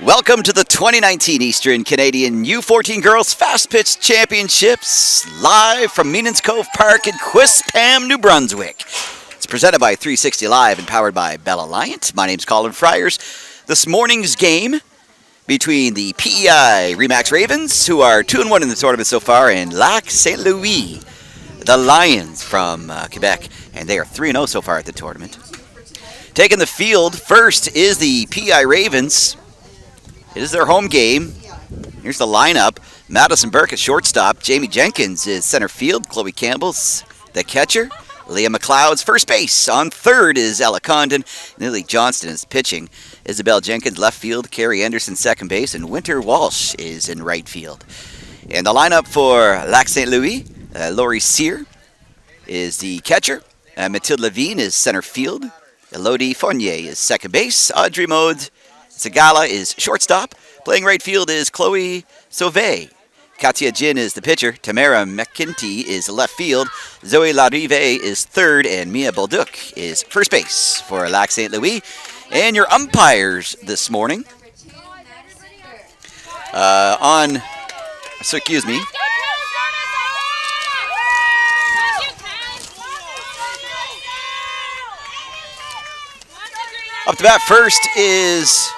Welcome to the 2019 Eastern Canadian U14 Girls Fast Pitch Championships, live from Meanans Cove Park in Quispam, New Brunswick. It's presented by 360 Live and powered by Bell Alliant. My name's Colin Friars. This morning's game between the PEI Remax Ravens, who are 2-1 in the tournament so far, and Lac St. Louis, the Lions from Quebec, and they are 3-0 so far at the tournament. Taking the field first is the PEI Ravens. It is their home game. Here's the lineup. Madison Burke at shortstop. Jamie Jenkins is center field. Chloe Campbell's the catcher. Leah McLeod's first base. On third is Ella Condon. Lily Johnston is pitching. Isabel Jenkins left field. Carrie Anderson second base. And Winter Walsh is in right field. And the lineup for Lac St. Louis, Laurie Sear is the catcher. Mathilde Levine is center field. Elodie Fournier is second base. Audrey Maude Sagala is shortstop. Playing right field is Chloe Sauvé. Katia Jin is the pitcher. Tamara McKinty is left field. Zoe Larive is third. And Mia Bolduc is first base for Lac St. Louis. And your umpires this morning excuse me. Up to bat first is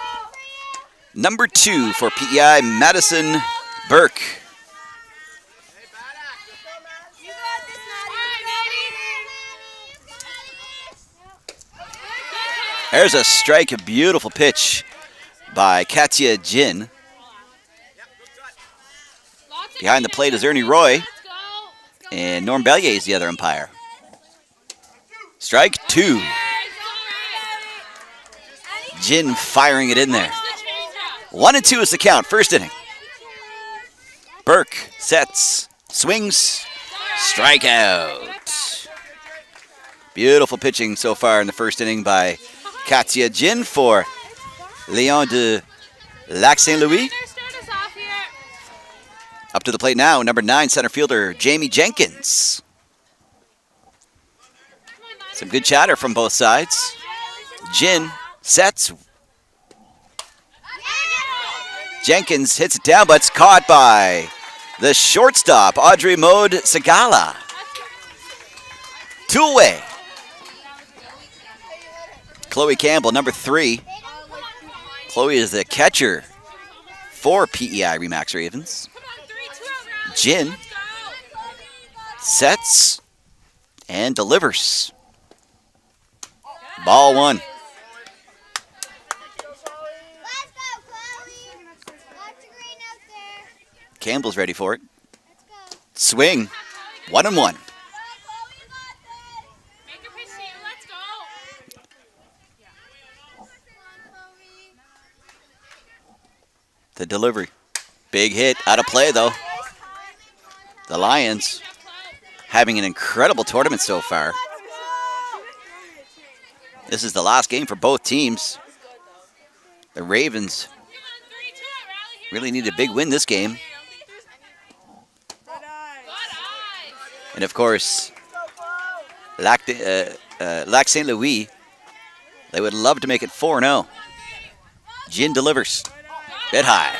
number 2 for PEI, Madison Burke. There's a strike, a beautiful pitch by Katia Jin. Behind the plate is Ernie Roy, and Norm Bellier is the other umpire. Strike 2. Jin firing it in there. 1-2 is the count, first inning. Burke sets, swings, strikeout. Beautiful pitching so far in the first inning by Katia Jin for Leon de Lac St. Louis. Up to the plate now, number 9 center fielder Jamie Jenkins. Some good chatter from both sides. Jin sets. Jenkins hits it down, but it's caught by the shortstop, Audrey Maude Sagala. 2 away. Chloe Campbell, number 3. Chloe is the catcher for PEI Remax Ravens. Jin sets and delivers. Ball 1. Campbell's ready for it. Swing. 1-1. The delivery. Big hit. Out of play, though. The Lions having an incredible tournament so far. This is the last game for both teams. The Ravens really need a big win this game. And of course, Lac St. Louis, they would love to make it 4-0. Jin delivers. Bit high.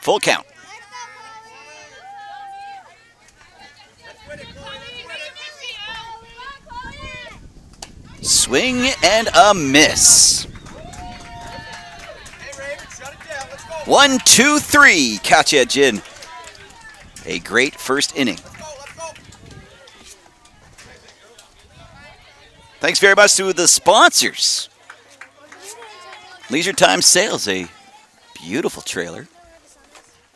Full count. Swing and a miss. 1, 2, 3. Katia Jin. A great first inning. Thanks very much to the sponsors. Leisure Time Sales, a beautiful trailer.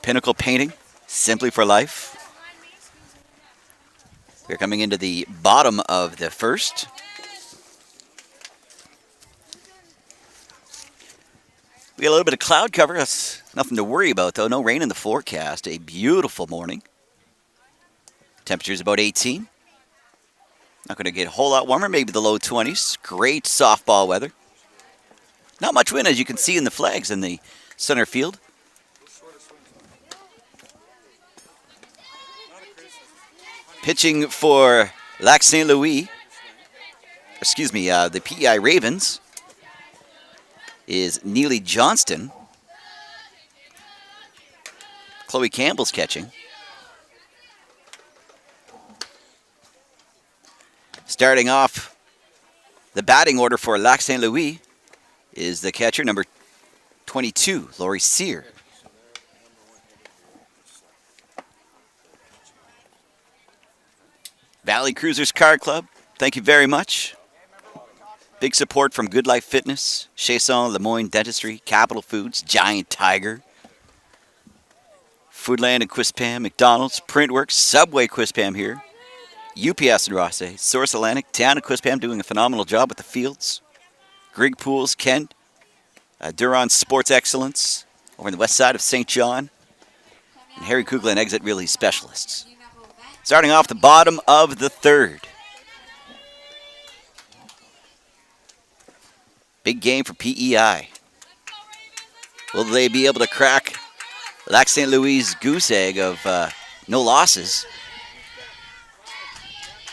Pinnacle Painting, Simply for Life. We're coming into the bottom of the first. We got a little bit of cloud cover. That's nothing to worry about, though. No rain in the forecast. A beautiful morning. Temperature's about 18. Not going to get a whole lot warmer. Maybe the low 20s. Great softball weather. Not much wind, as you can see in the flags in the center field. Pitching for Lac St. Louis the PEI Ravens is Neely Johnston. Chloe Campbell's catching. Starting off the batting order for Lac St. Louis is the catcher, number 22, Lori Sear. Valley Cruisers Car Club, thank you very much. Big support from Good Life Fitness, Chasson, Lemoyne Dentistry, Capital Foods, Giant Tiger, Foodland and Quispam, McDonald's, Printworks, Subway Quispam here, UPS and Rosse, Source Atlantic, Town and Quispam doing a phenomenal job with the fields, Grig Pools, Kent, Duron Sports Excellence over on the west side of St. John, and Harry Kugler and Exit Really Specialists. Starting off the bottom of the third. Big game for PEI. Will they be able to crack Lac St. Louis' goose egg of no losses?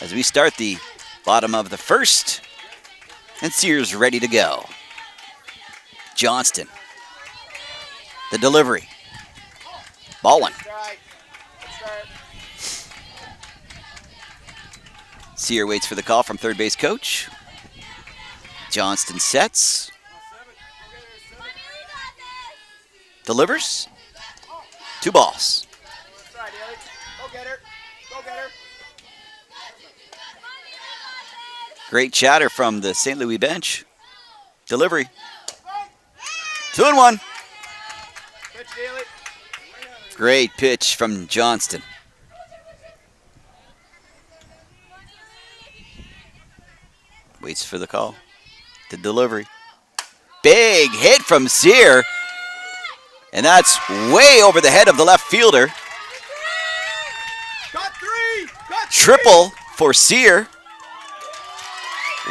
As we start the bottom of the first, and Sears ready to go. Johnston. The delivery. Ball one. Sear waits for the call from third base coach. Johnston sets. Delivers. 2 balls. Great chatter from the St. Louis bench. Delivery. 2-1. Great pitch from Johnston. Waits for the call. The delivery. Big hit from Sear. And that's way over the head of the left fielder. Triple for Sear.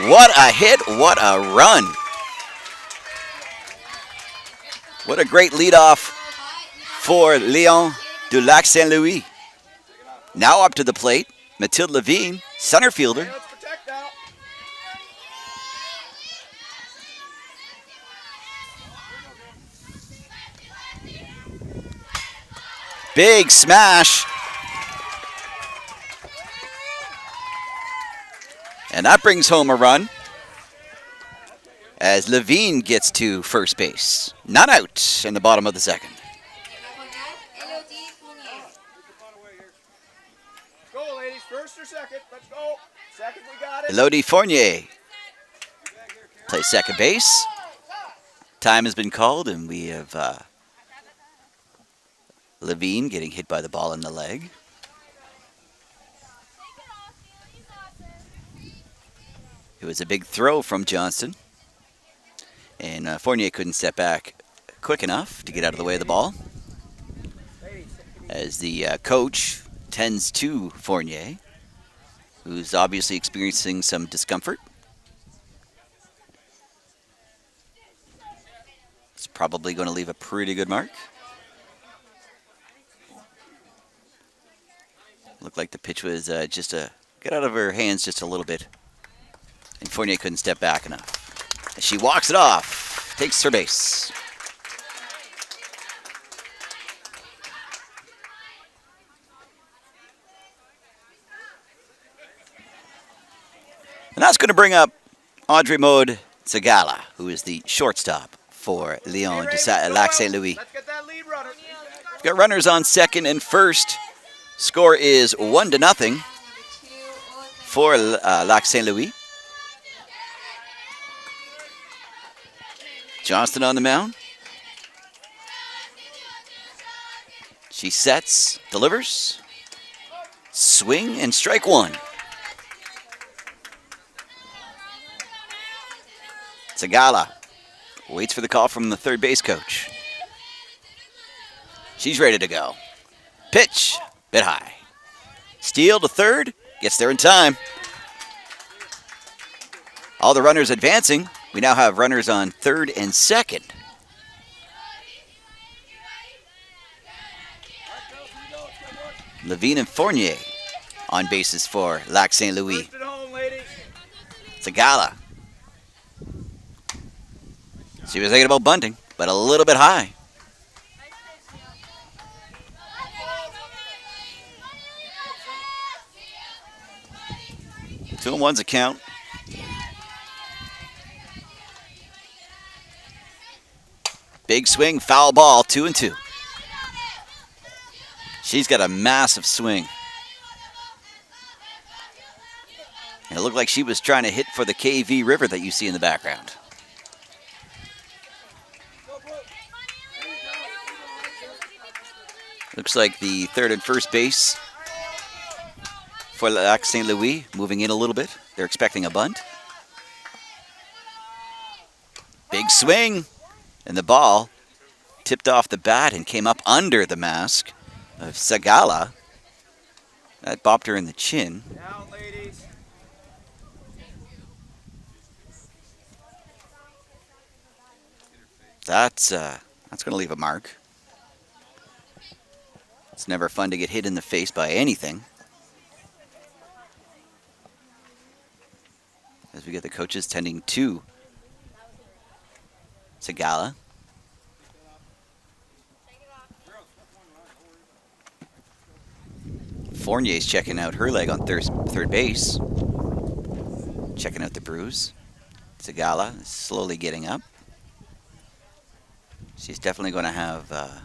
What a hit, what a run. What a great leadoff for Leon du Lac St. Louis. Now up to the plate, Mathilde Levine, center fielder. Big smash. And that brings home a run as Levine gets to first base. Not out in the bottom of the second. Go, ladies. First or second? Let's go. Second, we got it. Elodie Fournier plays second base. Time has been called, and we have Levine getting hit by the ball in the leg. It was a big throw from Johnston. And Fournier couldn't step back quick enough to get out of the way of the ball. As the coach tends to Fournier, who's obviously experiencing some discomfort. It's probably going to leave a pretty good mark. Looked like the pitch was just get out of her hands just a little bit. And Fournier couldn't step back enough. As she walks it off, takes her base. And that's going to bring up Audrey Maud Zagala, who is the shortstop for Leon de Lac St. Louis. Let's get that lead runner. We've got runners on second and first. Score is 1-0 for Lac St. Louis. Johnston on the mound. She sets, delivers. Swing and strike one. Zagala waits for the call from the third base coach. She's ready to go. Pitch, bit high. Steal to third, gets there in time. All the runners advancing. We now have runners on third and second. Levine and Fournier on bases for Lac St. Louis. Sagala. She was thinking about bunting, but a little bit high. 2-1's a count. Big swing, foul ball, 2-2. She's got a massive swing. And it looked like she was trying to hit for the KV River that you see in the background. Looks like the third and first base for Lac St. Louis moving in a little bit. They're expecting a bunt. Big swing. And the ball tipped off the bat and came up under the mask of Sagala. That bopped her in the chin. Down, ladies. That's going to leave a mark. It's never fun to get hit in the face by anything. As we get the coaches tending to Sagala. Fournier's checking out her leg on third base. Checking out the bruise. Sagala is slowly getting up. She's definitely going to have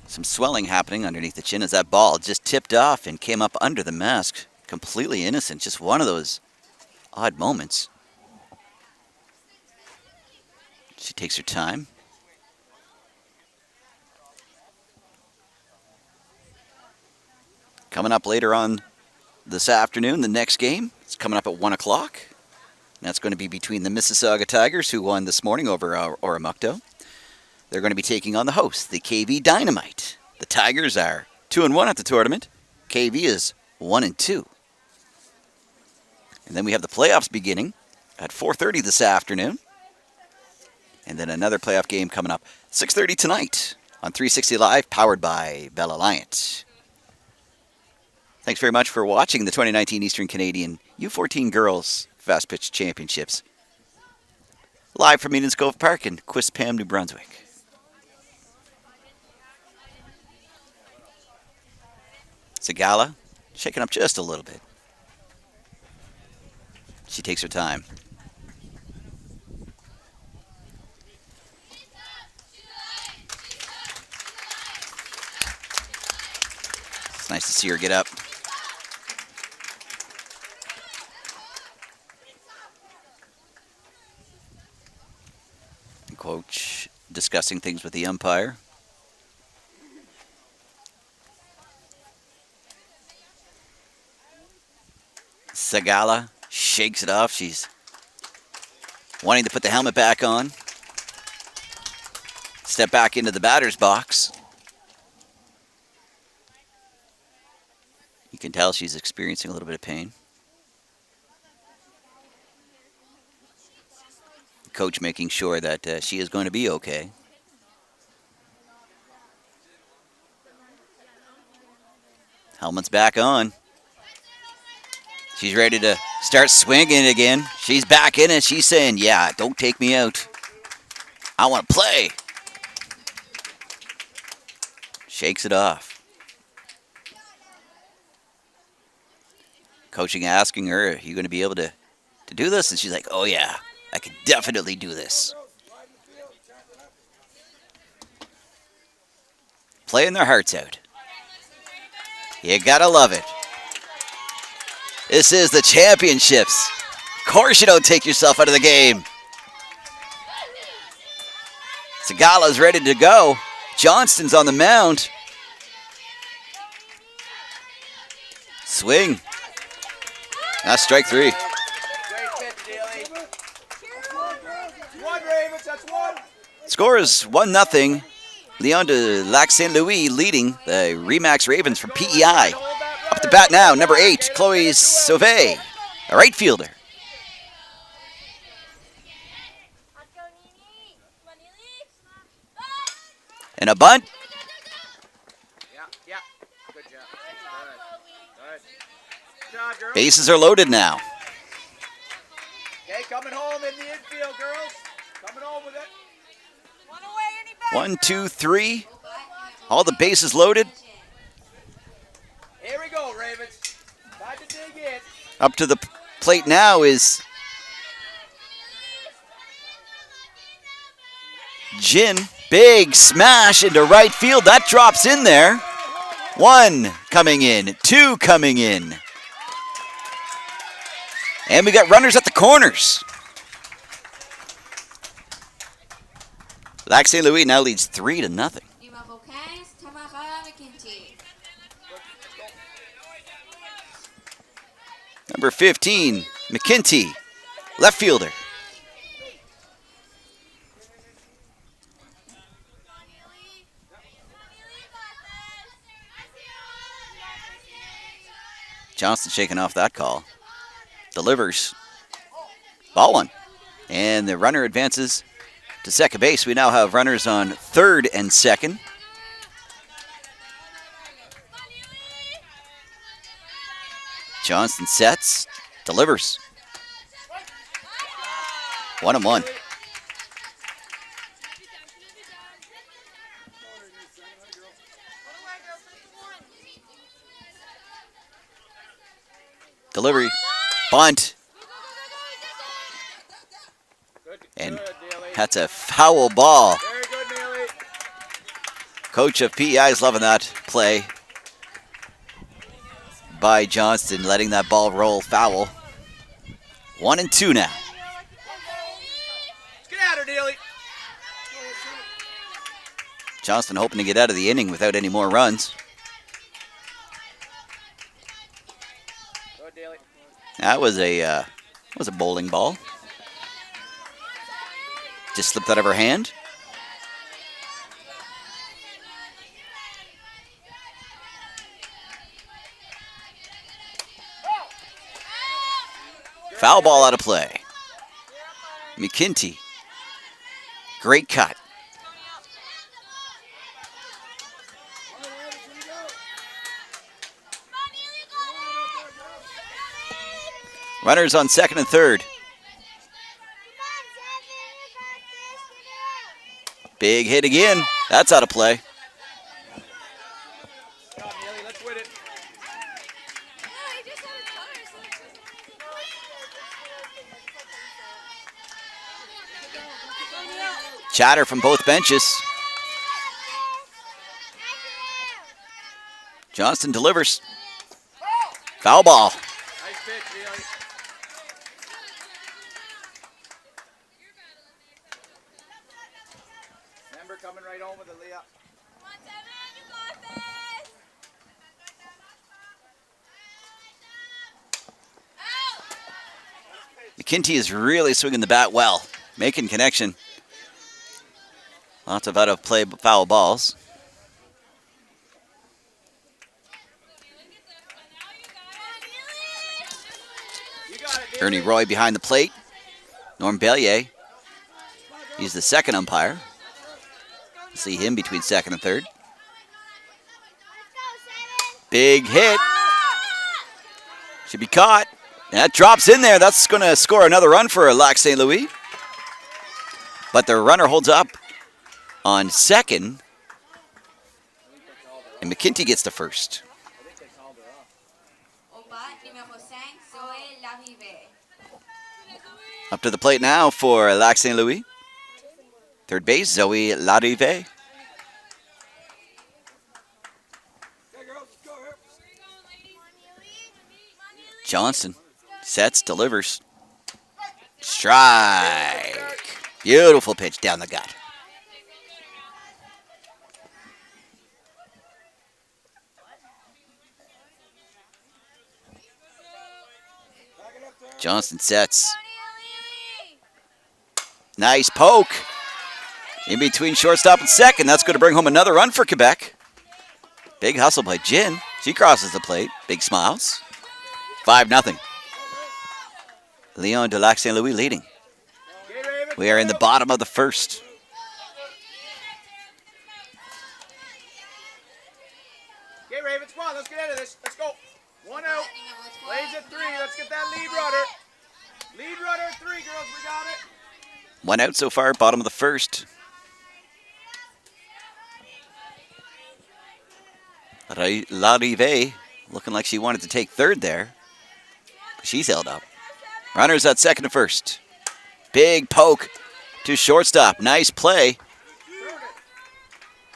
some swelling happening underneath the chin as that ball just tipped off and came up under the mask. Completely innocent. Just one of those odd moments. She takes her time. Coming up later on this afternoon, the next game is coming up at 1 o'clock. That's going to be between the Mississauga Tigers, who won this morning over Oromocto. They're going to be taking on the host, the KV Dynamite. The Tigers are 2-1 at the tournament. KV is 1-2. And then we have the playoffs beginning at 4:30 this afternoon. And then another playoff game coming up 6:30 tonight on 360 Live, powered by Bell Alliance. Thanks very much for watching the 2019 Eastern Canadian U14 Girls Fast Pitch Championships. Live from Meanings Cove Park in Quispam, New Brunswick. Sagala shaking up just a little bit. She takes her time. It's nice to see her get up. And coach discussing things with the umpire. Sagala shakes it off. She's wanting to put the helmet back on. Step back into the batter's box. You can tell she's experiencing a little bit of pain. Coach making sure that she is going to be okay. Helmet's back on. She's ready to start swinging again. She's back in it. She's saying, yeah, don't take me out. I want to play. Shakes it off. Coaching asking her, are you going to be able to do this? And she's like, oh yeah, I can definitely do this. Playing their hearts out. You gotta love it. This is the championships. Of course you don't take yourself out of the game. Sagala's ready to go. Johnston's on the mound. Swing. That's strike three. Score is 1-0. Leon de Lac St. Louis leading the Remax Ravens from PEI. Up to bat now, number 8, Chloe Sauvé, a right fielder. And a bunt. Yeah, good job. Good. job, girls. Bases are loaded now. Okay, coming home in the infield, girls. Coming home with it. 1, 2, 3. All the bases loaded. Here we go, Ravens. Time to dig in. Up to the plate now is Jin. Big smash into right field. That drops in there. 1 coming in, 2 coming in. And we got runners at the corners. Lac St. Louis now leads 3-0. Numéro 15, Tamara McKenty. Number 15, McKenty, left fielder. Johnston shaking off that call. Delivers. Ball 1. And the runner advances to second base. We now have runners on third and second. Johnston sets, delivers. 1-1. Delivery, bunt, and that's a foul ball. Very good, Neely. Coach of PEI is loving that play by Johnston, letting that ball roll foul. 1-2 now. Let's get at her, Neely. Johnston hoping to get out of the inning without any more runs. Good, Neely. That was a bowling ball. Just slipped out of her hand. Foul ball out of play. McKenty. Great cut. Runners on second and third. Big hit again. That's out of play. Good job, Neely. Let's win it. Chatter from both benches. Johnston delivers. Foul ball. Nice pitch, Neely. Remember coming right home with it, Leah. McKenty is really swinging the bat well, making connection. Lots of out of play foul balls. You got it, Neely. Ernie Roy behind the plate. Norm Bellier. He's the second umpire. See him between second and third. Big hit. Should be caught. That drops in there. That's going to score another run for Lac St. Louis. But the runner holds up on second. And McKenty gets the first. Au bat, numéro 5, Zoé Larrivée. Up to the plate now for Lac St. Louis. Third base, Zoe Larrivée. Johnston sets, delivers. Strike. Beautiful pitch down the gut. Johnston sets. Nice poke. In between shortstop and second. That's going to bring home another run for Quebec. Big hustle by Jin. She crosses the plate. Big smiles. 5-0. Leon de Lac St. Louis leading. We are in the bottom of the first. Okay, Ravens, come on, let's get into this. Let's go. One out. Plays at 3. Let's get that lead runner. Lead runner 3, girls. We got it. 1 out so far, bottom of the first. Larive looking like she wanted to take third there. She's held up. Runners at second and first. Big poke to shortstop. Nice play.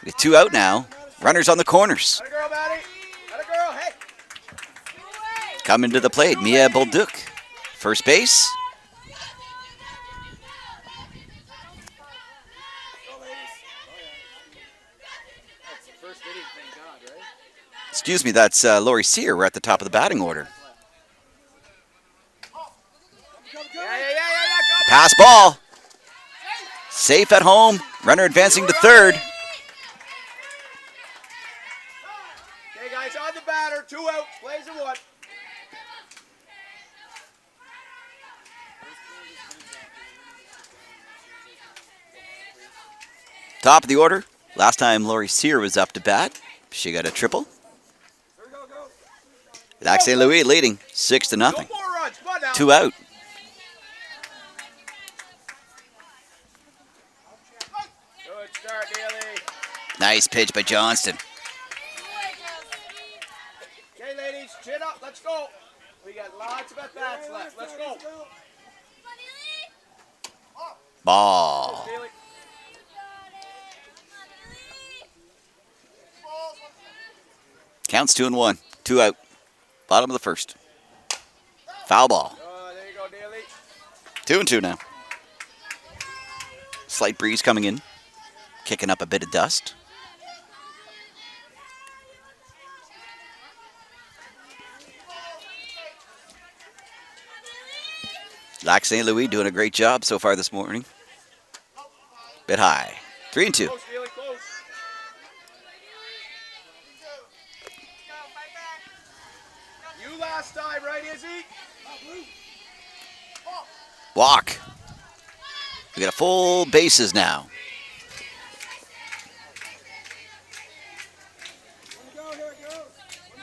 With 2 out now. Runners on the corners. Let a girl, Maddie. Let a girl. Hey. Coming to the plate, Mia Bolduk. First base. Excuse me, that's Lori Sear. We're at the top of the batting order. Pass ball. Safe at home. Runner advancing to third. Okay, guys, on the batter. 2 out. Plays at 1. Top of the order. Last time Lori Sear was up to bat, she got a triple. Lac St. Louis leading 6-0. No more runs. Come on now. 2 out. Good start, Neely. Nice pitch by Johnston. Okay, ladies, chin up. Let's go. We got lots of at-bats left. Let's go. Ball. Neely. Counts 2-1. 2 out. Bottom of the first. Foul ball. There you go, Neely. 2-2 now. Slight breeze coming in. Kicking up a bit of dust. Lac St. Louis doing a great job so far this morning. Bit high. 3-2. Close, Neely, close. You last time, right, Izzy? Walk. We got a full bases now.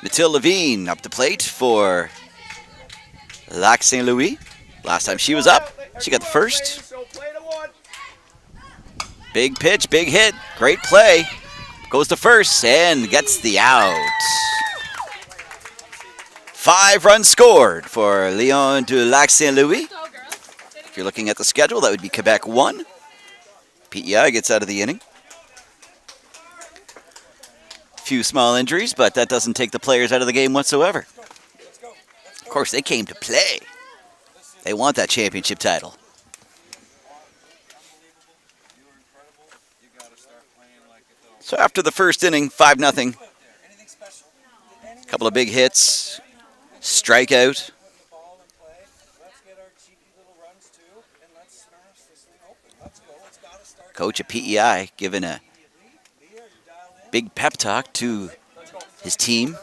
Mathilde Levine up the plate for Lac St. Louis. Last time she was up, she got the first. So play to 1. Big pitch, big hit, great play. Goes to first and gets the out. 5 runs scored for Lion de Lac St. Louis. If you're looking at the schedule, that would be Quebec 1. PEI gets out of the inning. Few small injuries, but that doesn't take the players out of the game whatsoever. Of course, they came to play. They want that championship title. So after the first inning, 5-0. Couple of big hits, strikeout. Coach at PEI giving a big pep talk to his team.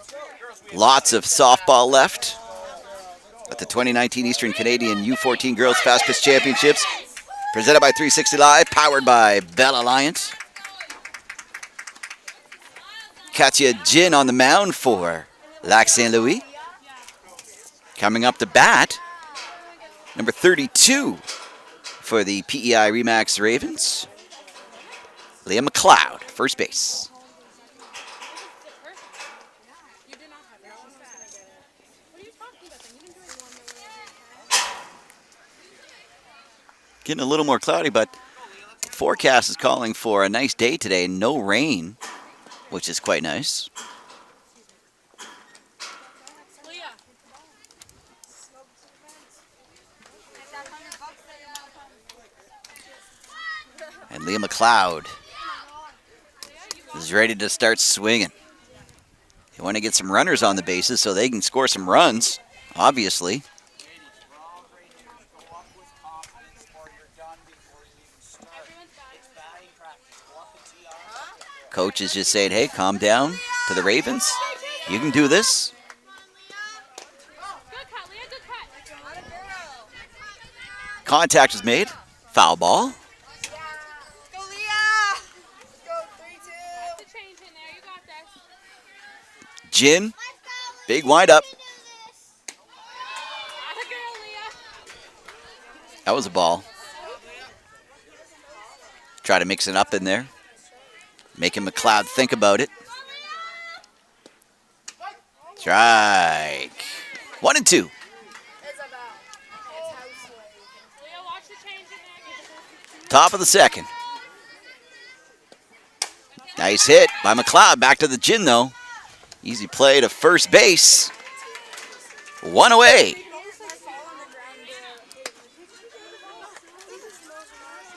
Lots of softball left at the 2019 Eastern Canadian U14 Girls Fast Pitch Championships, presented by 360 Live, powered by Bell Alliance. Katya Jin on the mound for Lac St. Louis. Coming up to bat, number 32 for the PEI Remax Ravens, Leah McLeod, first base. Getting a little more cloudy, but the forecast is calling for a nice day today. No rain, which is quite nice. And Leah McLeod is ready to start swinging. They want to get some runners on the bases so they can score some runs, obviously. Coach is just saying, hey, calm down to the Ravens. You can do this. Contact was made. Foul ball. Go, Leah! Go, 3-2. Jin, big windup. That was a ball. Try to mix it up in there. Making McLeod think about it. Strike. 1 and 2. Top of the second. Nice hit by McLeod. Back to the gin, though. Easy play to first base. 1 away.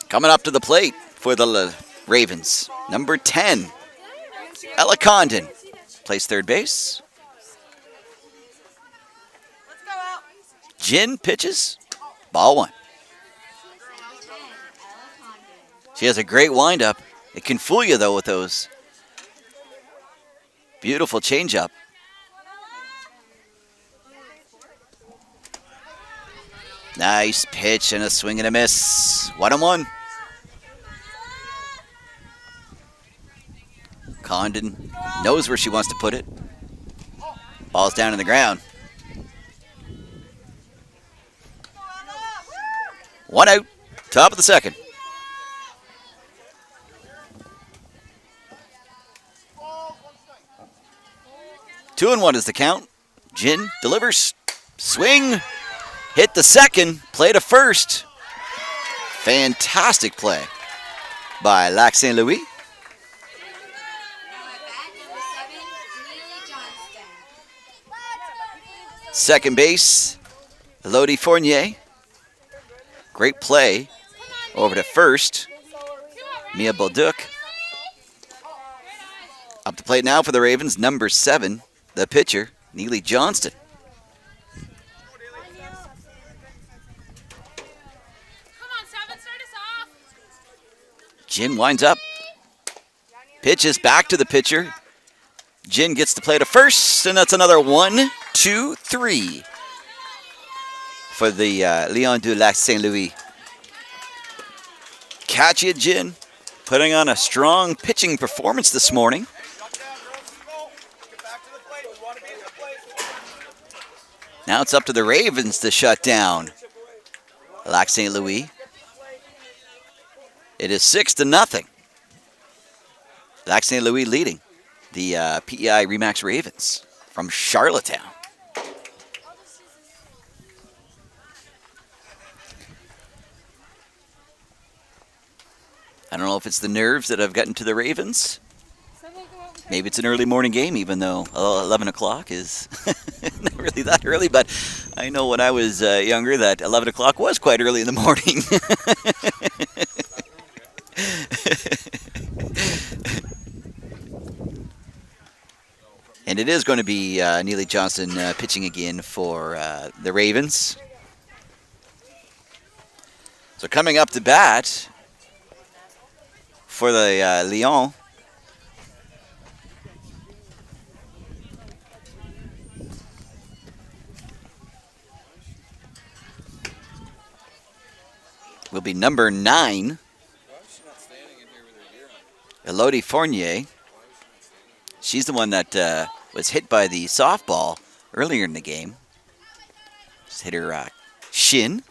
Coming up to the plate for the Ravens. Number 10, Ella Condon. Plays third base. Jin pitches. Ball 1. She has a great windup. It can fool you, though, with those. Beautiful changeup. Nice pitch and a swing and a miss. 1-1. Condon knows where she wants to put it. Ball's down in the ground. 1 out. Top of the second. 2-1 is the count. Jin delivers. Swing. Hit the second. Play to first. Fantastic play by Lac St. Louis. Second base, Elodie Fournier. Great play. Over to first, Mia Bolduc. Up to plate now for the Ravens, number 7, the pitcher, Neely Johnston. Jin winds up. Pitches back to the pitcher. Jin gets to play to first, and that's another 1, 2, 3 for the Lions du Lac St. Louis. Katya Jin putting on a strong pitching performance this morning. Now it's up to the Ravens to shut down Lac St. Louis. It is 6-0. Lac St. Louis leading the PEI Remax Ravens from Charlottetown. I don't know if it's the nerves that have gotten to the Ravens. Maybe it's an early morning game, even though 11 o'clock is not really that early. But I know when I was younger that 11 o'clock was quite early in the morning. And it is going to be Neely Johnston pitching again for the Ravens. So coming up to bat for the Lions. Will be number 9, Elodie Fournier. She's the one that was hit by the softball earlier in the game. Just hit her shin.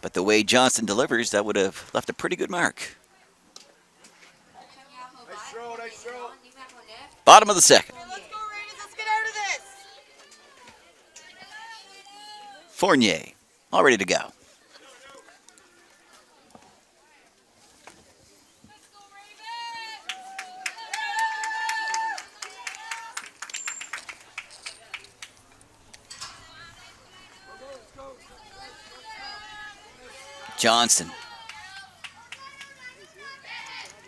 But the way Johnston delivers, that would have left a pretty good mark. Bottom of the second. Let's go, Raiders. Let's get out of this. Fournier, all ready to go. Johnston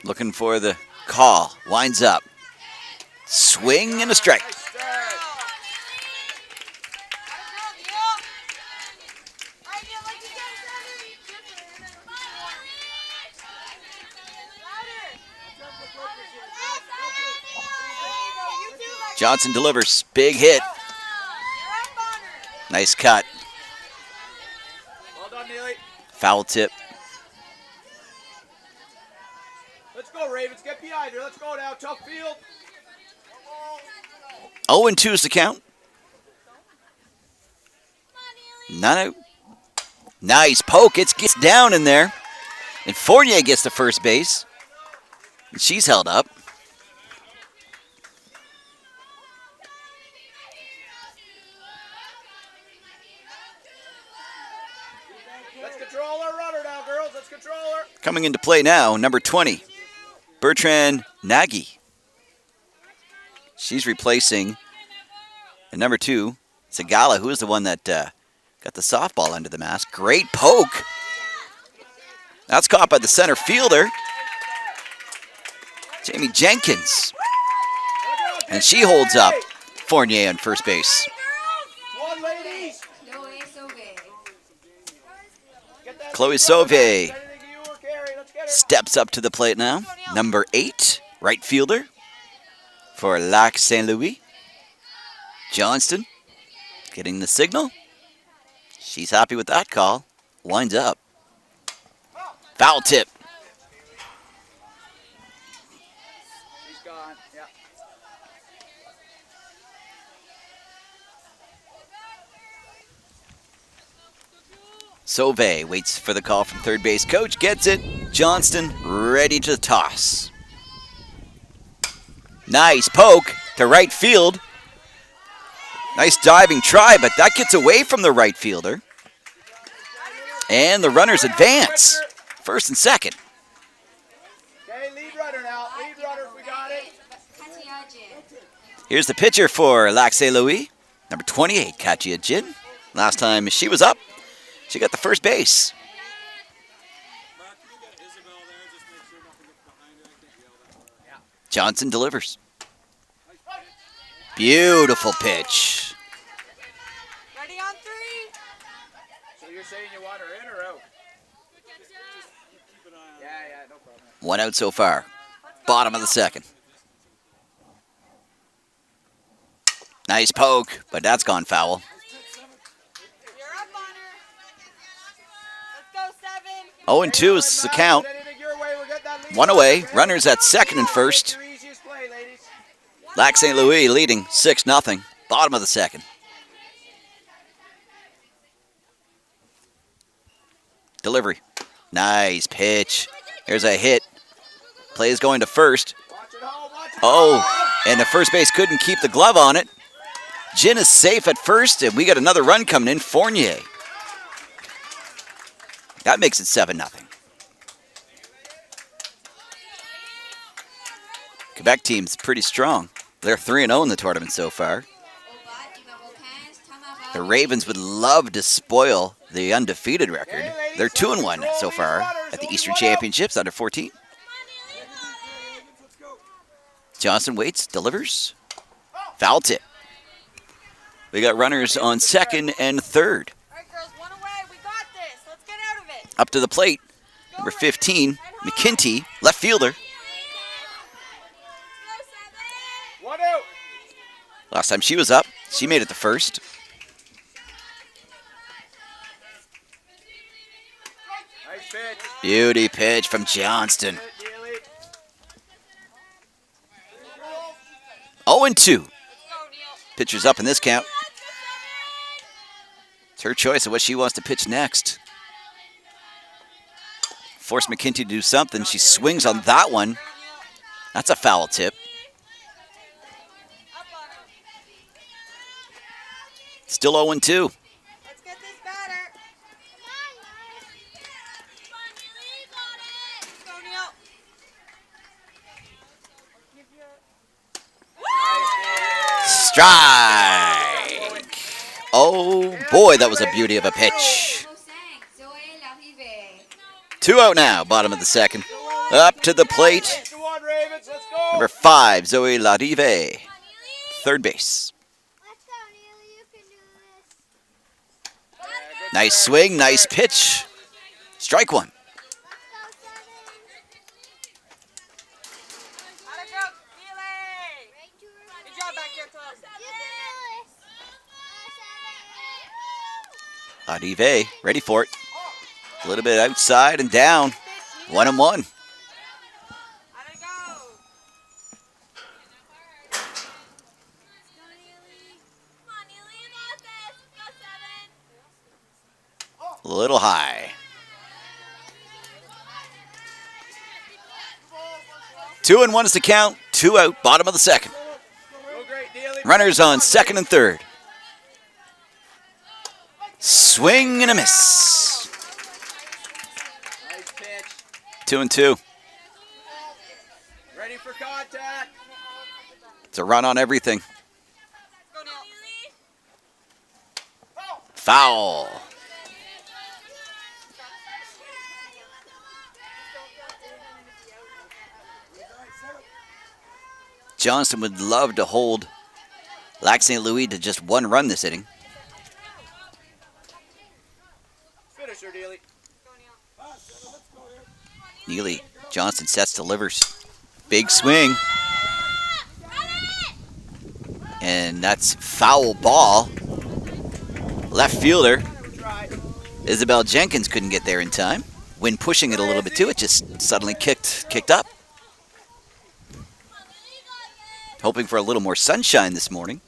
looking for the call. Winds up. Swing and a strike. Johnson delivers. Big hit. Nice cut. Well done, Neely. Foul tip. Let's go, Ravens. Get behind her. Let's go now. Tough field. 0-2 is the count. 9 out. Nice poke. It gets down in there. And Fournier gets to first base. And she's held up. Let's control our runner now, girls. Let's control her. Coming into play now, number 20, Bertrand Nagy. She's replacing number 2, Segala, who is the one that got the softball under the mask. Great poke. That's caught by the center fielder, Jamie Jenkins. And she holds up Fournier on first base. Come on, ladies. Chloe Sauvé. Get that Chloe lead Sauvé runner. Anything you or Carrie. Let's get her. steps up to the plate now. Number 8, right fielder for Lac Saint Louis. Johnston getting the signal. She's happy with that call. Winds up. Foul tip. She's gone. Yeah. Sauvé waits for the call from third base coach. Gets it. Johnston ready to toss. Nice poke to right field. Nice diving try, but that gets away from the right fielder. And the runners advance. First and second. Okay, lead runner now. Lead runner, we got it. Katia Jin. Here's the pitcher for Lac Saint Louis. Number 28, Katia Jin. Last time she was up, she got the first base. Johnson delivers. Beautiful pitch. Ready on 3. So you're saying you want her in or out? Yeah, no problem. One out so far. Bottom of the second. Nice poke, but that's gone foul. You're up on her. Let's go, 7. 0-2 is the count. Anything your way, we'll get that lead One runner, away. okay? Runners at second and first. Your easiest play, ladies. Lac Saint Louis leading 6-0. Bottom of the second. Delivery. Nice pitch. Here's a hit. Play is going to first. Watch it home, watch it Oh, home. and the first base couldn't keep the glove on it. Jin is safe at first, and we got another run coming in. Fournier. That makes it 7-0. Quebec team's pretty strong. They're 3-0 in the tournament so far. Au bat numéro 15, Tamara. The Ravens would love to spoil the undefeated record. They're 2-1 so far at the Eastern Championships under 14. Johnson waits, delivers. Foul tip. We got runners on second and third. All right, girls, 1 away. We got this. Let's get out of it. Up to the plate, number 15, McKinty, left fielder. One out. Last time she was up, she made it to first. Nice pitch. Beauty pitch from Johnston. Good, Neely. 0-2. Go, Neil. Pitcher's up in this count. It's her choice of what she wants to pitch next. Force McKinty to do something. She swings on that one. That's a foul tip. Up on her. Still 0-2. Let's get this batter. Go, Neil. Strike. Oh boy, that was a beauty of a pitch. Numéro 5, Zoé Larrivée. 2 out now, bottom of the second. Up to the plate, Come on, Ravens, let's go. number 5, Zoe Larive. Third base. Nice swing, nice pitch. Strike one. How'd it go, Neely? Good job back here, close. Larive, ready for it. A little bit outside and down. 1-1. How'd it go? A little high. 2-1 is the count. 2 out. Bottom of the second. Go great, Daly. Runners on second and third. Swing and a miss. Nice pitch. 2-2. Ready for contact. It's a run on everything. Go, Neil. Foul. Johnston would love to hold Lac St. Louis to just one run this inning. Finish her, Daly. Neely, Johnston sets, delivers. Big swing. And that's foul ball. Left fielder, Isabel Jenkins couldn't get there in time. When pushing it a little bit too, it just suddenly kicked up. Hoping for a little more sunshine this morning.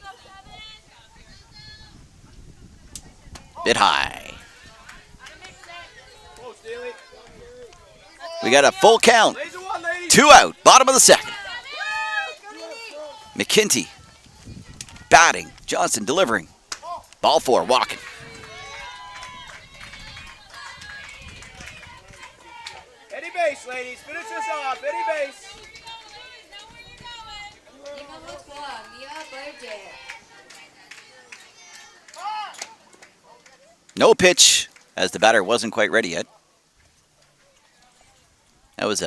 Bit high. Close, Daly. We got a full count. Laser one, ladies. 2 out. Bottom of the second. McKinty batting. Johnson delivering. Ball 4. Walking. Eddie base, ladies. Finish this off. Eddie base. Numéro 3, Mia Birthday. No pitch, as the batter wasn't quite ready yet. That was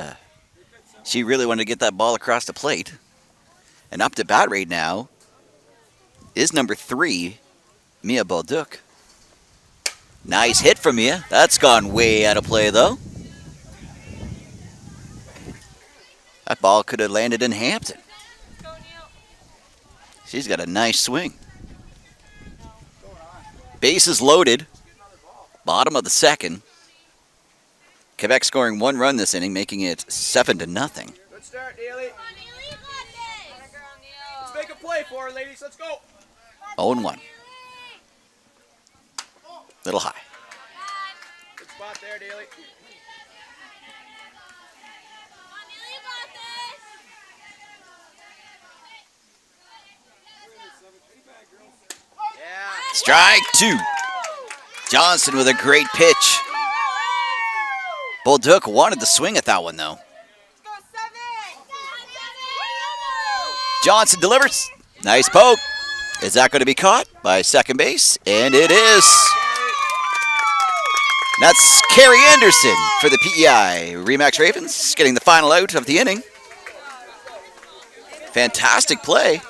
she really wanted to get that ball across the plate. And up to bat right now is number 3, Mia Balduc. Nice hit from Mia. That's gone way out of play, though. That ball could have landed in Hampton. Go, Neil. She's got a nice swing. Bases loaded. Bottom of the second. Quebec scoring 1 run this inning, making it 7-0. Good start, Daly. Atta girl, Neil. Let's make a play for her, ladies. Let's go. 0-1. Little high. Good spot there, Daly. Yeah. Strike 2. Johnson with a great pitch. Balduc wanted to swing at that one, though. Go, 7. Johnson delivers. Nice poke. Is that going to be caught by second base? And it is. That's Carrie Anderson for the PEI Remax Ravens, getting the final out of the inning. Fantastic play.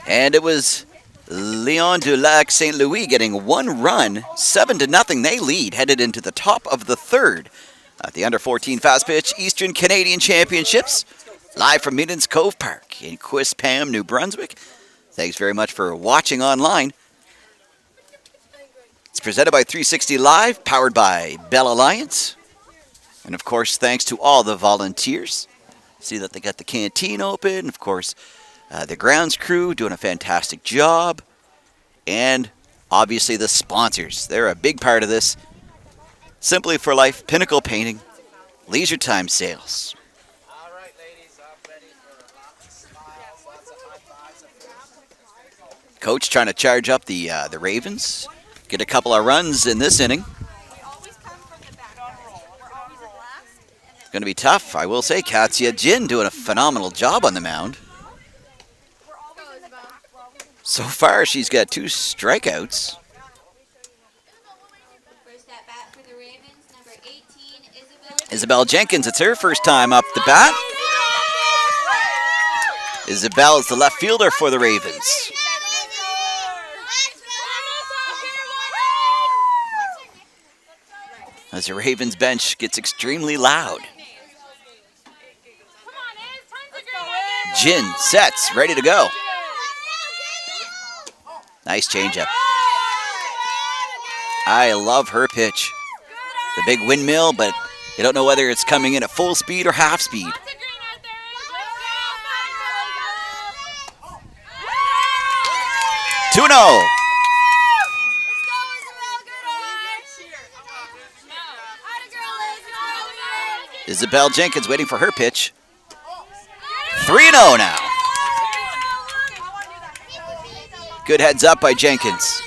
And it was Leon du Lac St. Louis getting 1 run, 7-0. They lead, headed into the top of the third at the Under-14 Fast Pitch Eastern Canadian Championships, live from Meaden's Cove Park in Quispam, New Brunswick. Thanks very much for watching online. It's presented by 360 Live, powered by Bell Alliance. And of course, thanks to all the volunteers. See that they got the canteen open. Of course, the grounds crew doing a fantastic job. And obviously the sponsors. They're a big part of this. Simply for Life, Pinnacle Painting, Leisure Time Sales. All right, ladies. I'm ready for lots of smiles, lots of high fives. Coach trying to charge up the Ravens. Get a couple of runs in this inning. We always come from the back. We're always in last. Going to be tough. I will say, Katya Jin doing a phenomenal job on the mound. We're always in the back. So far, she's got 2 strikeouts. First at bat for the Ravens, number 18, Isabel. Isabel Jenkins, it's her first time up the bat. Isabel is the left fielder for the Ravens. As the Ravens bench gets extremely loud. Jin sets, ready to go. Nice changeup. I love her pitch. The big windmill, but you don't know whether it's coming in at full speed or half speed. 2-0. Isabel Jenkins waiting for her pitch. 3-0 now. Good heads up by Jenkins.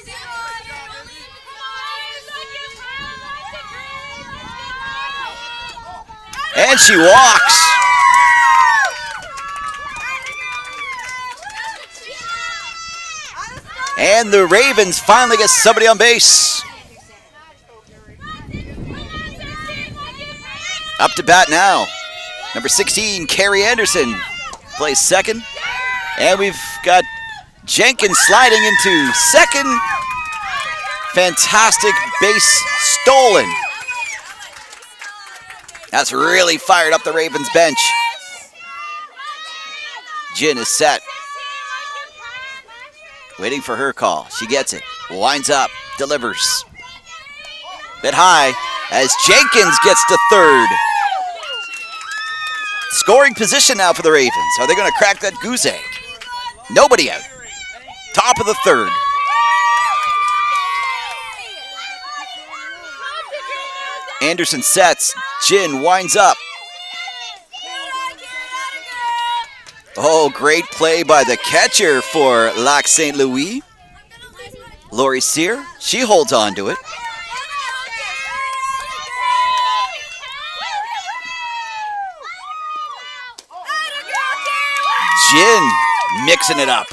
And she walks. And the Ravens finally get somebody on base. Up to bat now. Number 16, Carrie Anderson, plays second. And we've got Jenkins sliding into second. Fantastic base stolen. That's really fired up the Ravens bench. Jin is set. Waiting for her call. She gets it. Winds up. Delivers. Bit high as Jenkins gets to third. Scoring position now for the Ravens. Are they going to crack that goose egg? Nobody out. Top of the third. Anderson sets. Jin winds up. Oh, great play by the catcher for Lac St. Louis. Lori Sear. She holds on to it. Jin mixing it up.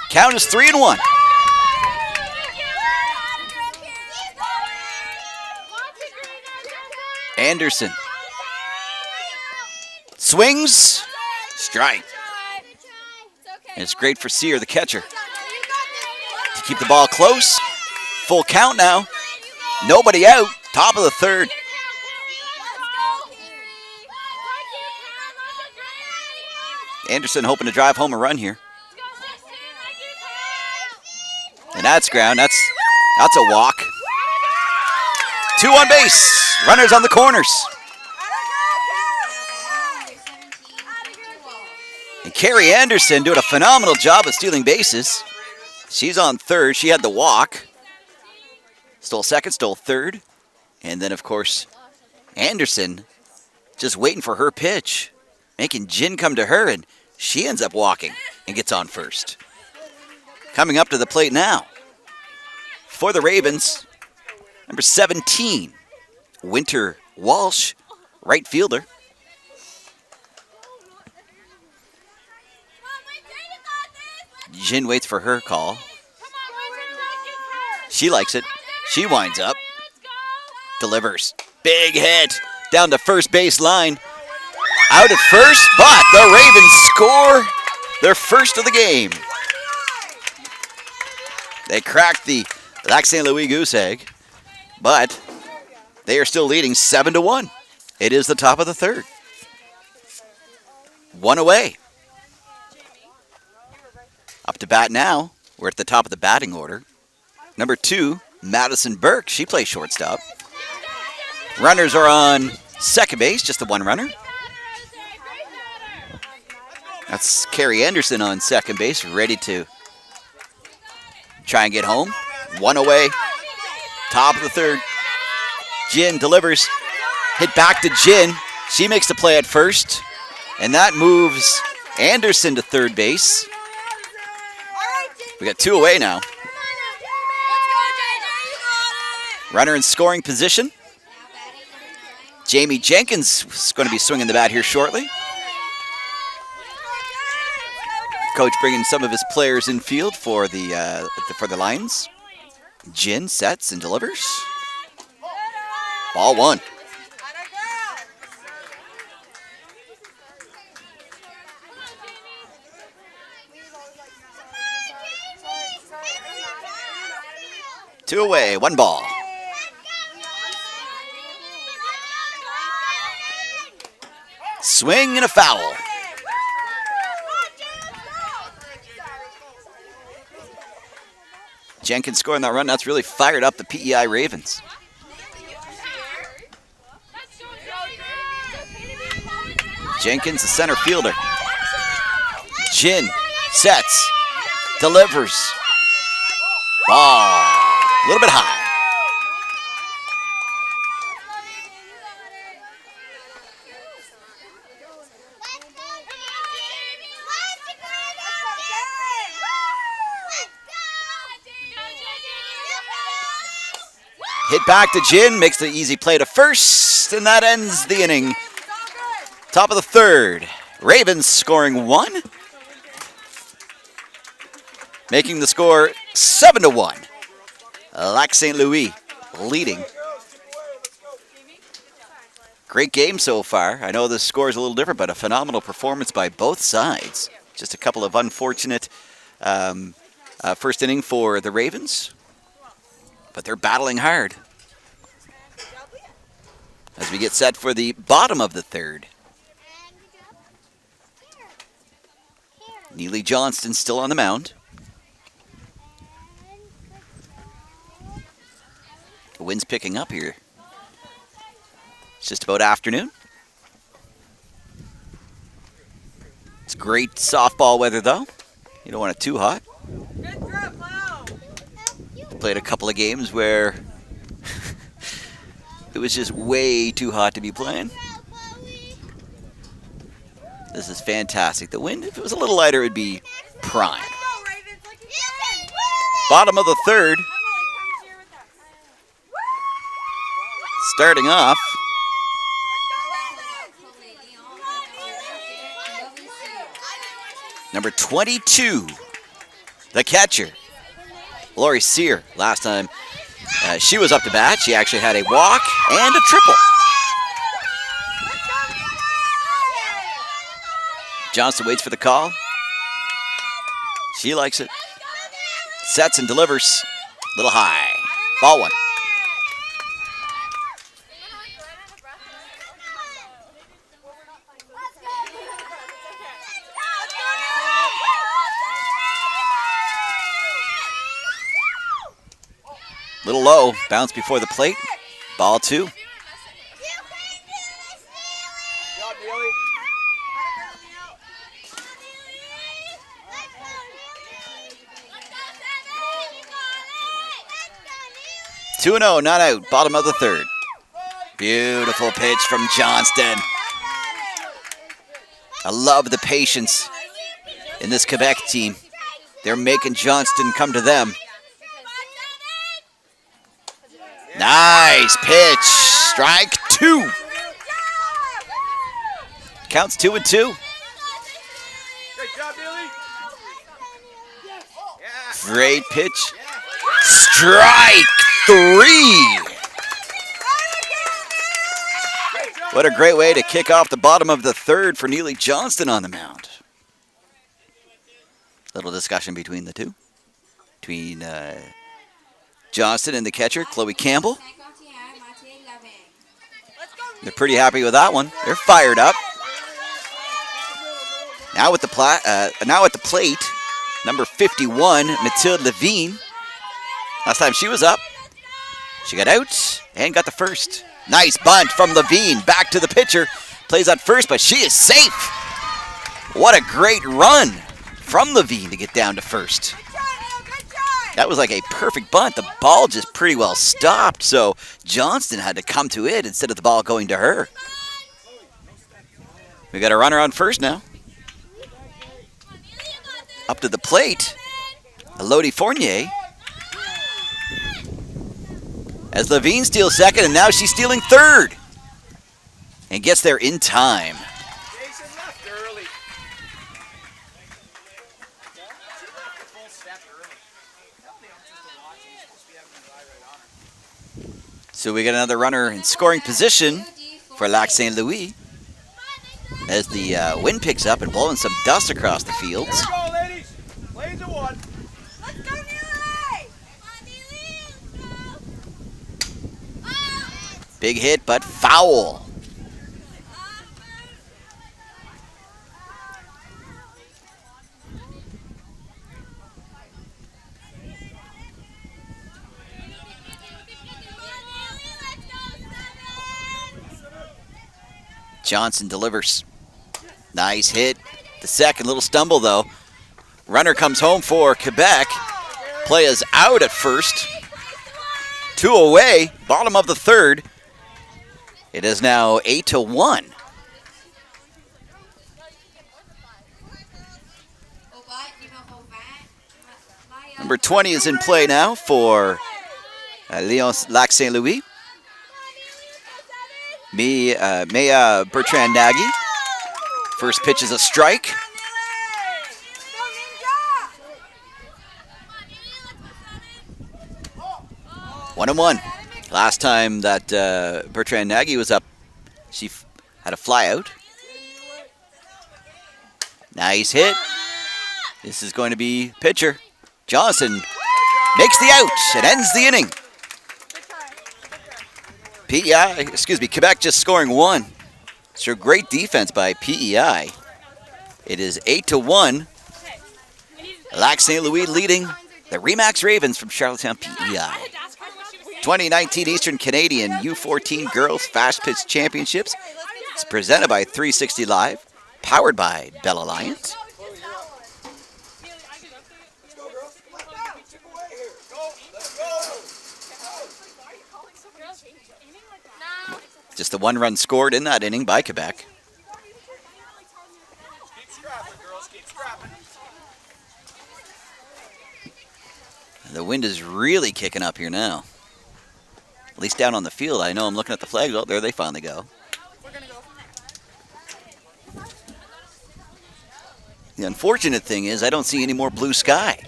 Count is 3-1. Anderson. Swings. Strike. And it's great for Sear, the catcher, to keep the ball close. Full count now. Nobody out. Top of the third. Anderson hoping to drive home a run here. And that's ground. That's a walk. 2 on base. Runners on the corners. And Carrie Anderson doing a phenomenal job of stealing bases. She's on third. She had the walk. Stole second, stole third. And then, of course, Anderson just waiting for her pitch, making Jin come to her, and she ends up walking and gets on first. Coming up to the plate now for the Ravens, number 17, Winter Walsh, right fielder. Jin waits for her call. She likes it. She winds up. Delivers. Big hit down the first base line. Out at first, but the Ravens score their first of the game. They cracked the Lac St. Louis goose egg, but they are still leading 7-1. It is the top of the third. 1 away. Up to bat now. We're at the top of the batting order. Number 2, Madison Burke. She plays shortstop. Runners are on second base, just the one runner. That's Carrie Anderson on second base, ready to try and get home. 1 away. Top of the third. Jin delivers. Hit back to Jin. She makes the play at first. And that moves Anderson to third base. We got 2 away now. Runner in scoring position. Jamie Jenkins is going to be swinging the bat here shortly. Coach bringing some of his players in field for the Lions. Jin sets and delivers. Ball 1. Two away, 1 ball. Swing and a foul. Jenkins scoring that run. That's really fired up the PEI Ravens. Jenkins, the center fielder. Jin sets, delivers. Ball. A little bit high. Hit back to Jin, makes the easy play to first, and that ends the inning. Top of the third. Ravens scoring 1, making the score 7-1. Lac St. Louis leading. Great game so far. I know the score is a little different, but a phenomenal performance by both sides. Just a couple of unfortunate first inning for the Ravens, but they're battling hard as we get set for the bottom of the third. Neely Johnston still on the mound. The wind's picking up here. It's just about afternoon. It's great softball weather, though. You don't want it too hot. Played a couple of games where it was just way too hot to be playing. This is fantastic. The wind, if it was a little lighter, it would be prime. Bottom of the third. Starting off. Number 22, the catcher, Lori Sear. Last time she was up to bat, she actually had a walk and a triple. Johnston waits for the call. She likes it. Sets and delivers. Little high. Ball 1. Little low, bounce before the plate. Ball 2. Two and 0, not out. Bottom of the third. Beautiful pitch from Johnston. I love the patience in this Quebec team. They're making Johnston come to them. Nice pitch. Strike 2. Counts 2-2. Great pitch. Strike 3. What a great way to kick off the bottom of the third for Neely Johnston on the mound. Little discussion between the two. Between Johnston and the catcher, Chloe Campbell. They're pretty happy with that one. They're fired up. Now at the plate, number 51, Mathilde Levine. Last time she was up, she got out and got the first. Nice bunt from Levine. Back to the pitcher. Plays on first, but she is safe. What a great run from Levine to get down to first. That was like a perfect bunt. The ball just pretty well stopped, so Johnston had to come to it instead of the ball going to her. We got a runner on first now. Up to the plate, Elodie Fournier. As Levine steals second, and now she's stealing third. And gets there in time. So we got another runner in scoring position for Lac St. Louis as the wind picks up and blowing some dust across the fields. Here we go, ladies. Lanes of 1. Let's go, Neely! Big hit, but foul. Johnson delivers. Nice hit. The second, little stumble though. Runner comes home for Quebec. Play is out at first. 2 away, bottom of the third. It is now 8-1. Number 20 is in play now for Lac Saint Louis. Maya Bertrand Nagy. First pitch is a strike. 1-1. Last time that Bertrand Nagy was up, she had a fly out. Nice hit. This is going to be pitcher. Johnson makes the out and ends the inning. Quebec just scoring 1. So great defense by PEI. It is 8-1. Lac Saint Louis leading the Remax Ravens from Charlottetown PEI. 2019 Eastern Canadian U14 Girls Fast Pitch Championships. It's presented by 360 Live, powered by Bell Alliance. Just the 1 run scored in that inning by Quebec. Keep scrapping, girls. Keep scrapping. The wind is really kicking up here now. At least down on the field. I know I'm looking at the flags. Oh, there they finally go. The unfortunate thing is I don't see any more blue sky.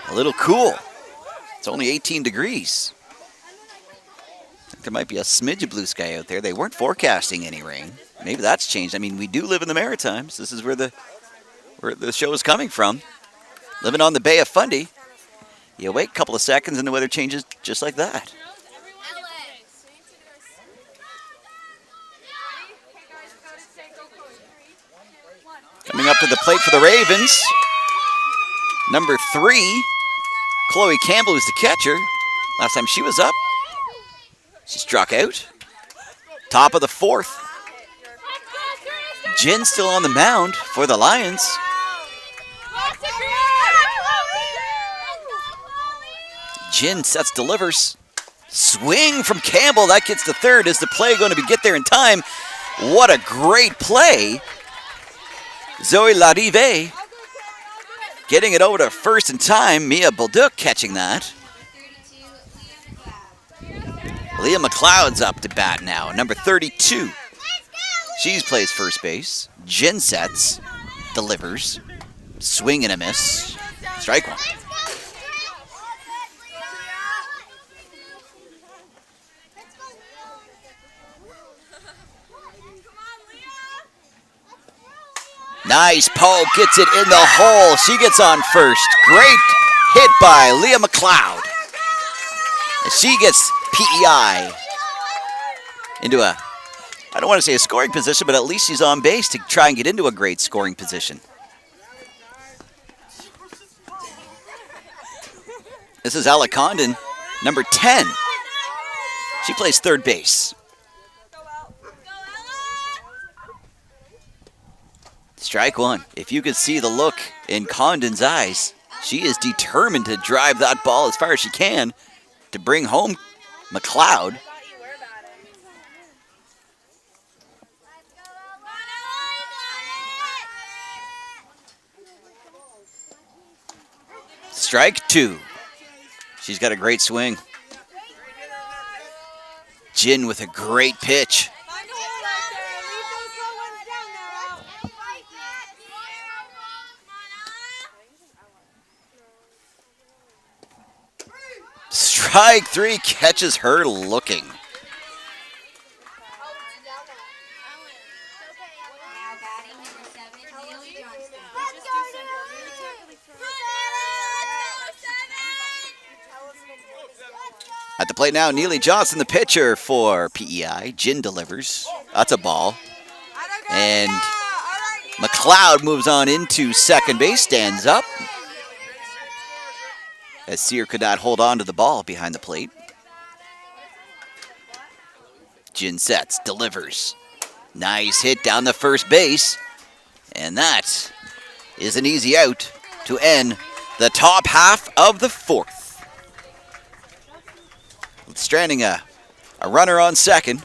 A little cool. It's only 18 degrees. There might be a smidge of blue sky out there. They weren't forecasting any rain. Maybe that's changed. I mean, we do live in the Maritimes. This is where the show is coming from. Living on the Bay of Fundy. You wait a couple of seconds and the weather changes just like that. Coming up to the plate for the Ravens. Number 3, Chloe Campbell is the catcher. Last time she was up, she struck out. Top of the 4th. Jin still on the mound for the Lions. Jin sets, delivers. Swing from Campbell. That gets to third. Is the play going to get there in time? What a great play. Zoe Larive getting it over to first in time. Mia Bolduc catching that. Leah McLeod's up to bat now. Number 32. She plays first base. Jin sets. Delivers. Swing and a miss. Strike 1. Nice poke, gets it in the hole. She gets on first. Great hit by Leah McLeod. She gets PEI into I don't want to say a scoring position, but at least she's on base to try and get into a great scoring position. This is Ella Condon, number 10. She plays third base. Strike 1. If you could see the look in Condon's eyes, she is determined to drive that ball as far as she can to bring home McLeod. Strike 2. She's got a great swing. Jin with a great pitch. Strike 3 catches her looking. Now batting number 7, Haley Johnston. At the plate now, Neely Johnson, the pitcher for PEI. Jin delivers. That's a ball. And McLeod moves on into second base, stands up. As Sear could not hold on to the ball behind the plate. Jin sets, delivers. Nice hit down the first base. And that is an easy out to end the top half of the 4th. Stranding a runner on second.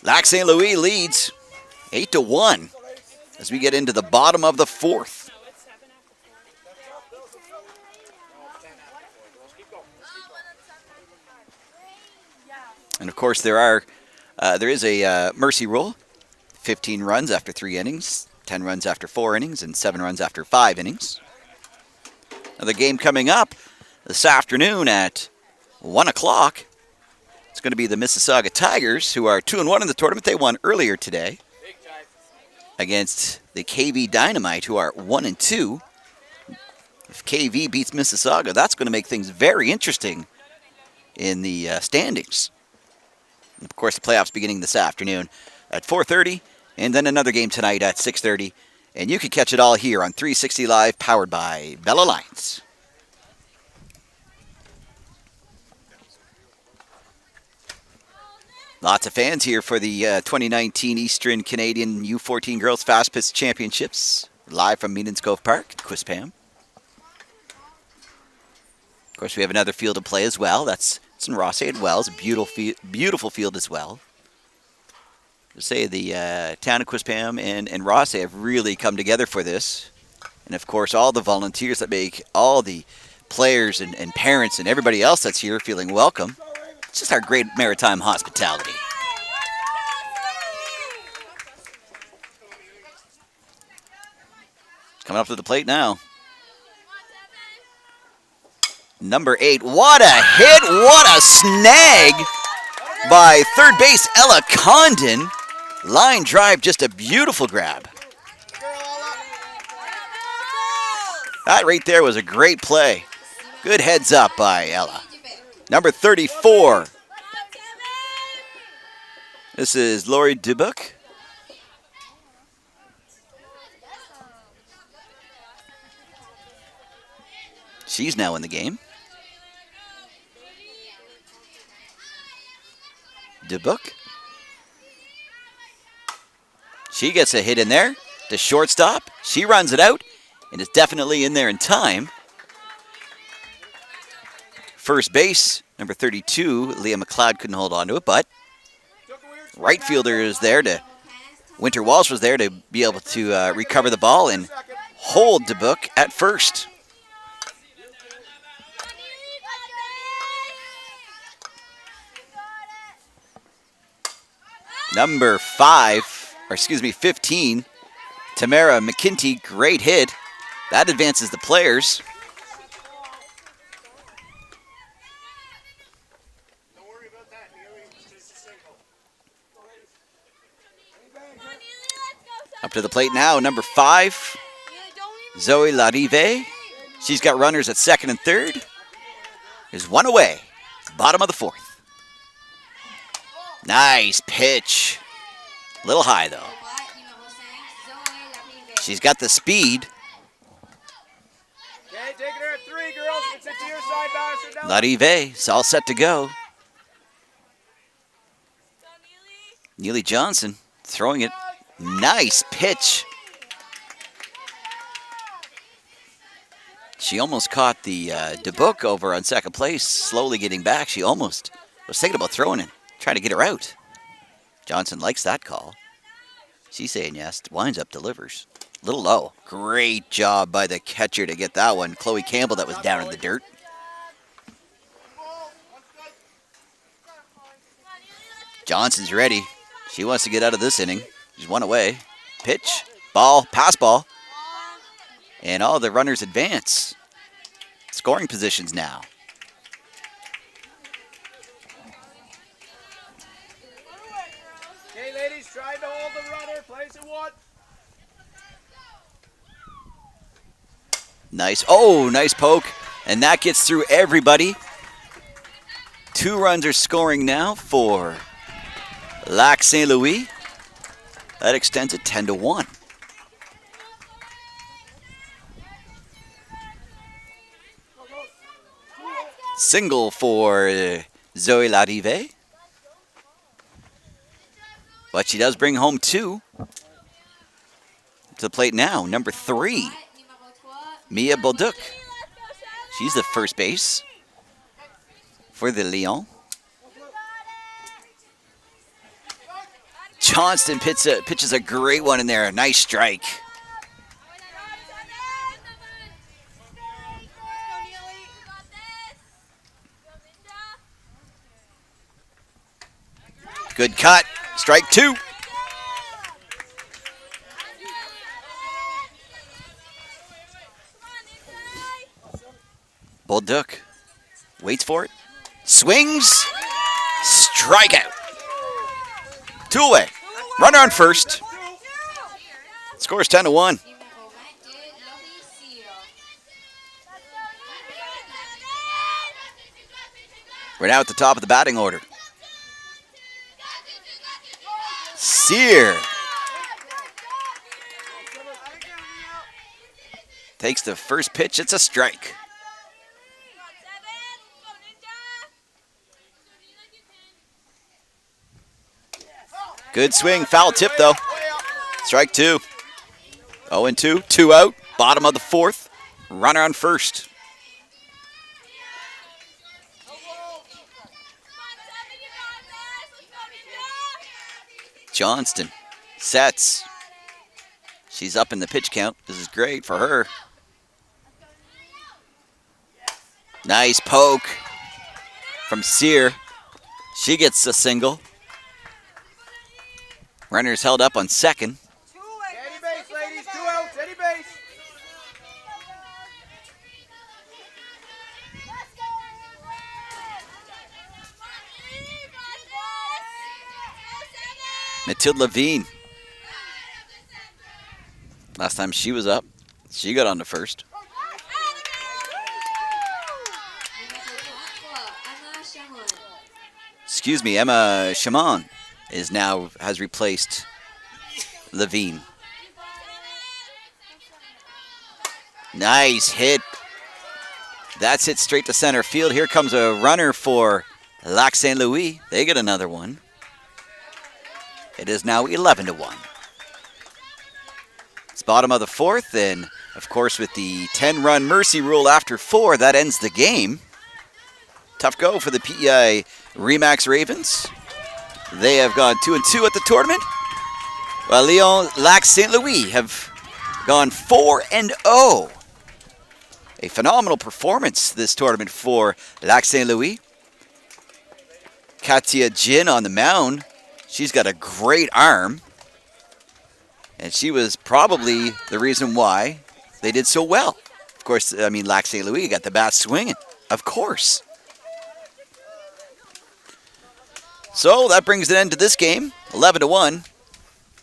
Lac Saint Louis leads 8-1 as we get into the bottom of the 4th. And of course, there is a mercy rule: 15 runs after 3 innings, 10 runs after 4 innings, and 7 runs after 5 innings. Another game coming up this afternoon at 1 o'clock. It's going to be the Mississauga Tigers, who are 2-1 in the tournament. They won earlier today against the KV Dynamite, who are 1-2. If KV beats Mississauga, that's going to make things very interesting in the standings. And of course, the playoffs beginning this afternoon at 4:30, and then another game tonight at 6:30. And you can catch it all here on 360 Live, powered by Bell Alliance. Lots of fans here for the 2019 Eastern Canadian U14 Girls Fast Pitch Championships, live from Meanings Cove Park, Quispam. Of course, we have another field to play as well. That's in Rossay and Wells, a beautiful field as well. To say the town of Quispam and Rossay have really come together for this. And of course, all the volunteers that make all the players and parents and everybody else that's here feeling welcome. It's just our great maritime hospitality. Coming up to the plate now. Number 8. What a hit! What a snag by third base Ella Condon. Line drive, just a beautiful grab. That right there was a great play. Good heads up by Ella. Number 34. This is Lori Dubuc. She's now in the game. Dubuc. She gets a hit in there to shortstop. She runs it out and is definitely in there in time. First base, number 32, Leah McLeod couldn't hold on to it, but right fielder is there to, Winter Walsh was there to be able to recover the ball and hold Dubuc at first. Number 15, Tamara McKinty, great hit. That advances the players. Up to the plate now, number 5, Zoe Larive. She's got runners at second and third. Is one away, bottom of the 4th. Nice pitch. A little high, though. She's got the speed. Okay, taking her at 3, girls. It's it to your side, bastard. Larive is all set to go. Neely Johnson throwing it. Nice pitch. She almost caught the Dubuc over on second place, slowly getting back. She almost was thinking about throwing it, trying to get her out. Johnson likes that call. She's saying yes. Winds up, delivers. A little low. Great job by the catcher to get that one. Chloe Campbell, that was down in the dirt. Johnson's ready. She wants to get out of this inning. She's one away. Pitch, ball, pass ball. And all the runners advance. Scoring positions now. Okay, ladies, try to hold the runner. Place it 1. Nice. Oh, nice poke. And that gets through everybody. 2 runs are scoring now for Lac Saint Louis. That extends it 10-1. Single for Zoe Larive. But she does bring home 2. To the plate now, number 3, Mia Bolduc. She's the first base for the Lions. Johnston pitches a great one in there. A nice strike. Good cut. Strike 2. Bolduc waits for it. Swings. Strikeout. 2 away. Runner on first. Scores 10-1. We're now at the top of the batting order. Sear takes the first pitch. It's a strike. Good swing. Foul tip, though. Strike 2. 0-2. 2 out. Bottom of the 4th. Runner on first. Johnston sets. She's up in the pitch count. This is great for her. Nice poke from Sear. She gets a single. Runner's held up on second. Steady base, ladies. 2 out. Steady base. Mathilde Levine. Last time she was up, she got on to first. Excuse me, Emma Chamon has replaced Levine. Nice hit. That's hit straight to center field. Here comes a runner for Lac Saint Louis. They get another one. It is now 11-1. It's bottom of the 4th, and of course with the 10-run mercy rule after 4, that ends the game. Tough go for the PEI Remax Ravens. They have gone 2-2 at the tournament, while Lyon Lac Saint Louis have gone 4-0. A phenomenal performance this tournament for Lac Saint Louis. Katia Jin on the mound. She's got a great arm, and she was probably the reason why they did so well. Of course, I mean, Lac Saint Louis got the bat swinging, of course. So that brings an end to this game, 11-1.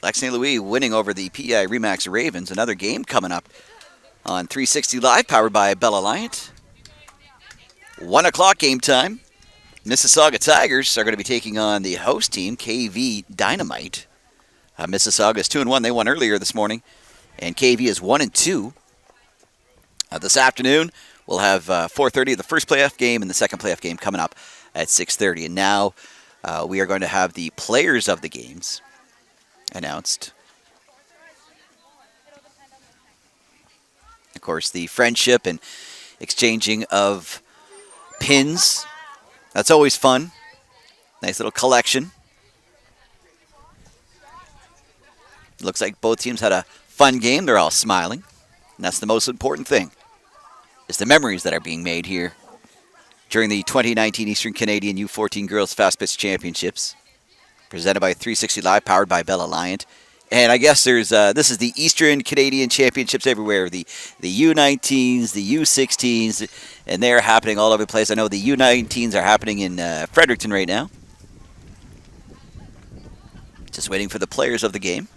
Lac Saint Louis winning over the PEI Remax Ravens. Another game coming up on 360 Live, powered by Bell Alliant. 1 o'clock game time. Mississauga Tigers are going to be taking on the host team, KV Dynamite. Mississauga is 2-1. They won earlier this morning. And KV is 1-2. This afternoon, we'll have 4:30, the first playoff game, and the second playoff game coming up at 6:30. And now we are going to have the players of the games announced. Of course, the friendship and exchanging of pins. That's always fun. Nice little collection. Looks like both teams had a fun game. They're all smiling. And that's the most important thing, is the memories that are being made here during the 2019 Eastern Canadian U14 Girls Fast Pitch Championships, presented by 360 Live, powered by Bell Alliant. And I guess there's this is the Eastern Canadian Championships everywhere. The U19s, the U16s, and they're happening all over the place. I know the U19s are happening in Fredericton right now. Just waiting for the players of the game.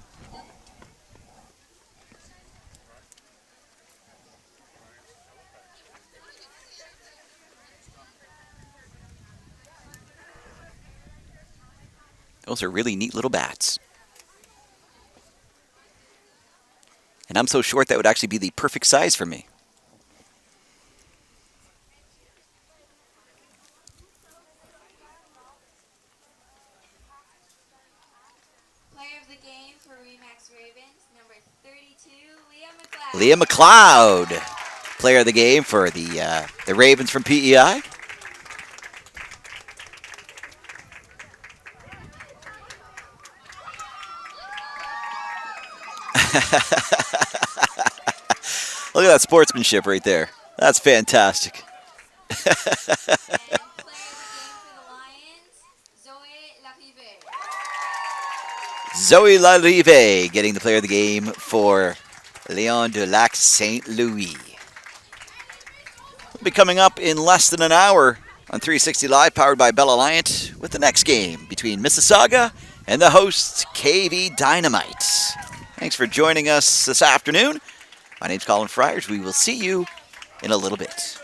Those are really neat little bats. And I'm so short that would actually be the perfect size for me. Player of the game for Remax Ravens, number 32, Leah McLeod. Leah McLeod, player of the game for the Ravens from PEI. Look at that sportsmanship right there. That's fantastic. And player of the game for the Lions, Zoe Larive. Zoe Larive getting the player of the game for Leon de Lac St. Louis. Will be coming up in less than an hour on 360 Live, powered by Bell Alliant, with the next game between Mississauga and the hosts, KV Dynamite. Thanks for joining us this afternoon. My name's Colin Friars. We will see you in a little bit.